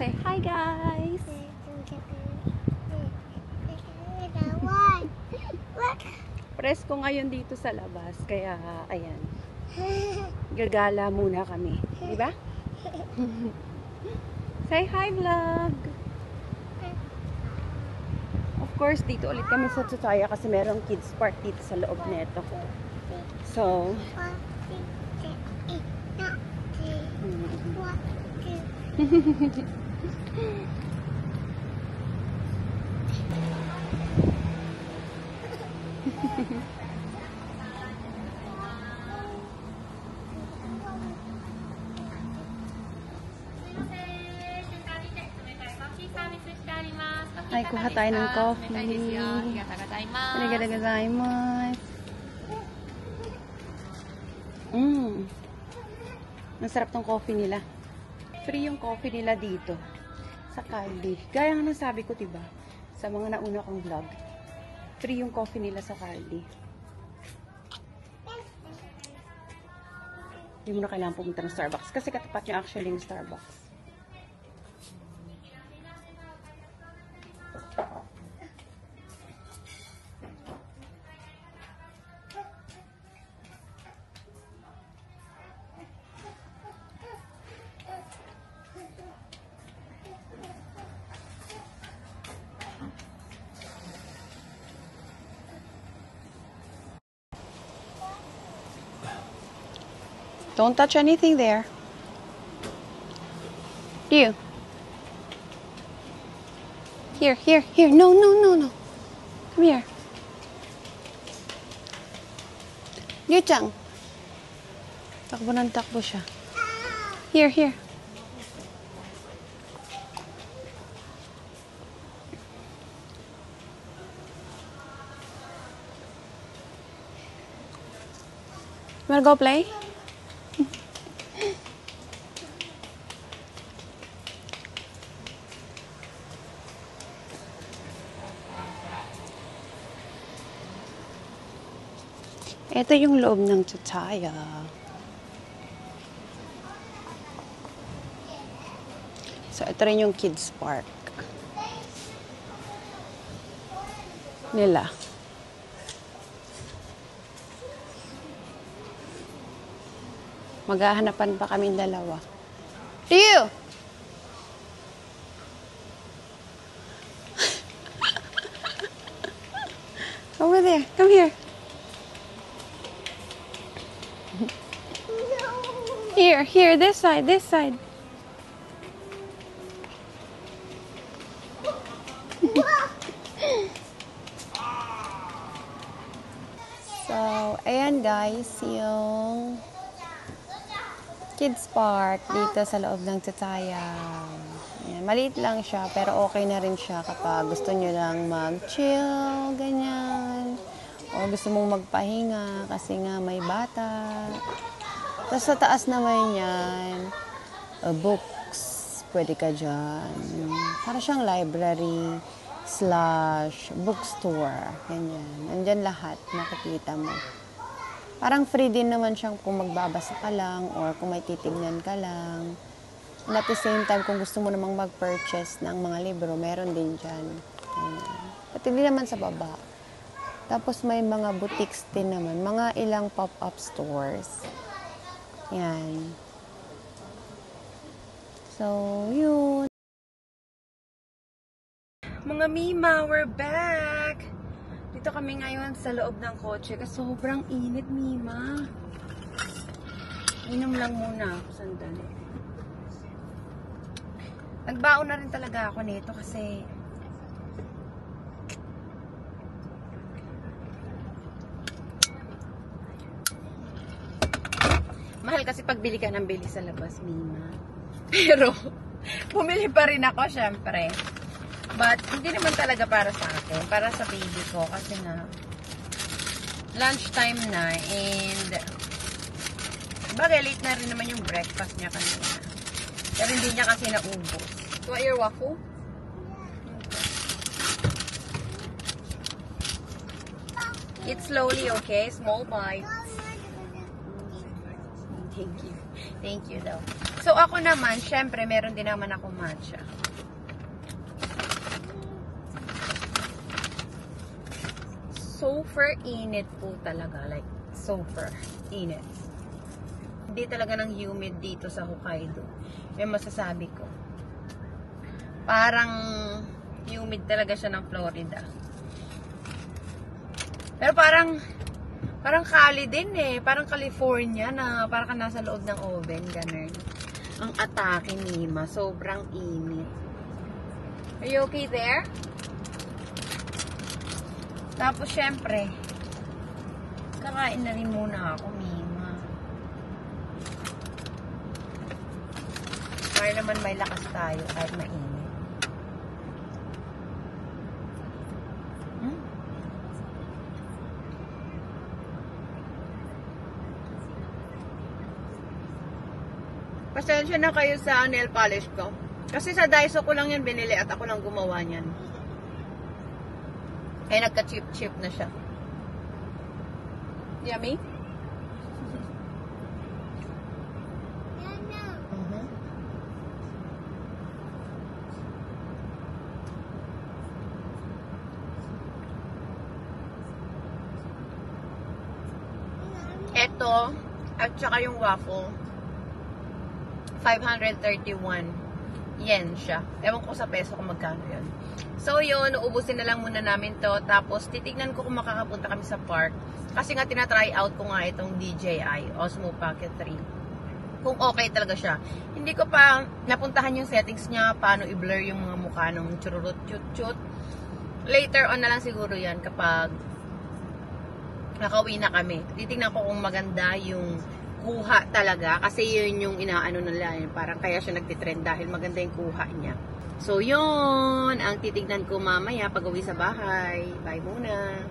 Say hi, guys. Presko ngayon dito sa labas, kaya ayan. Gagala muna kami, di ba? Say hi, vlog. Of course, dito ulit kami sa Tsutaya kasi merong kids park dito sa loob nito. So, ay, kuha tayo ng coffee. Arigatou gozaimasu. Ang sarap ng coffee nila. Free yung coffee nila dito sa Caldi. Gaya nga ng sabi ko, diba? Sa mga nauna kong vlog. Free yung coffee nila sa Caldi. Hindi mo na kailangan pumunta ng Starbucks kasi katapat nyo actually yung Starbucks. Don't touch anything there. You. Here. No. Come here. Liu-chan. Takbo ng takbo siya. Here. Wanna go play? Ito yung loob ng Tsutaya. So, ito rin yung kids park nila. Maghahanapan pa kaming dalawa. Ryu! Over there. Come here. Here, this side. So, ayan guys, yung kids park dito sa loob ng Tsutaya. Ayan, maliit lang siya, pero okay na rin siya kapag gusto nyo lang mag-chill, ganyan. O gusto mong magpahinga kasi nga may bata. Tapos sa taas naman yan, books, pwede ka dyan. Para siyang library / bookstore. Ganyan. Nandyan lahat, makikita mo. Parang free din naman siyang kung magbabasa ka lang or kung may titignan ka lang. And at the same time, kung gusto mo namang mag-purchase ng mga libro, meron din dyan. At hindi naman sa baba. Tapos may mga boutiques din naman, mga ilang pop-up stores. Yan. So, yun. Mga Mima, we're back! Dito kami ngayon sa loob ng kotse kasi sobrang init, Mima. Inom lang muna. Sandali. Nagbaon na rin talaga ako nito kasi mahal kasi pagbili ka ng bili sa labas, Mima. Pero, bumili pa rin ako, syempre. But, hindi naman talaga para sa akin. Para sa baby ko. Kasi na, lunchtime na. And, bagay, late na rin naman yung breakfast niya kanina. Pero hindi niya kasi naubos. You want your waffle? Eat slowly, okay? Small bites. Thank you. Thank you, though. So, ako naman, syempre, meron din naman ako matcha. Super init po talaga. Like, super init. Hindi talaga ng humid dito sa Hokkaido. Yung masasabi ko. Parang humid talaga siya ng Florida. Pero parang Cali din eh. Parang California na parang ka nasa loob ng oven. Ganun. Ang atake ni Ma. Sobrang init. Are you okay there? Tapos syempre, kakain na rin muna ako, Mima. Para naman may lakas tayo kahit mainit. Pasensya na kayo sa nail polish ko. Kasi sa Daiso ko lang yan binili at ako lang gumawa niyan. Eh, nagka-chip-chip na siya. Yummy? Ito, at saka yung waffle, 531 yen siya. Ewan ko sa peso kung magkano yun. So yun, uubusin na lang muna namin to. Tapos titignan ko kung makakapunta kami sa park. Kasi nga tinatry out ko nga itong DJI Osmo Pocket 3. Kung okay talaga siya. Hindi ko pa napuntahan yung settings niya, paano i-blur yung mga mukha ng chururut chut-chut. Later on na lang siguro yan kapag nakauwi na kami. Titignan ko kung maganda yung kuha talaga. Kasi yun yung inaano nila. Parang kaya siya nagtitrend dahil maganda yung kuha niya. So, yun ang titignan ko mamaya pag uwi sa bahay. Bye muna.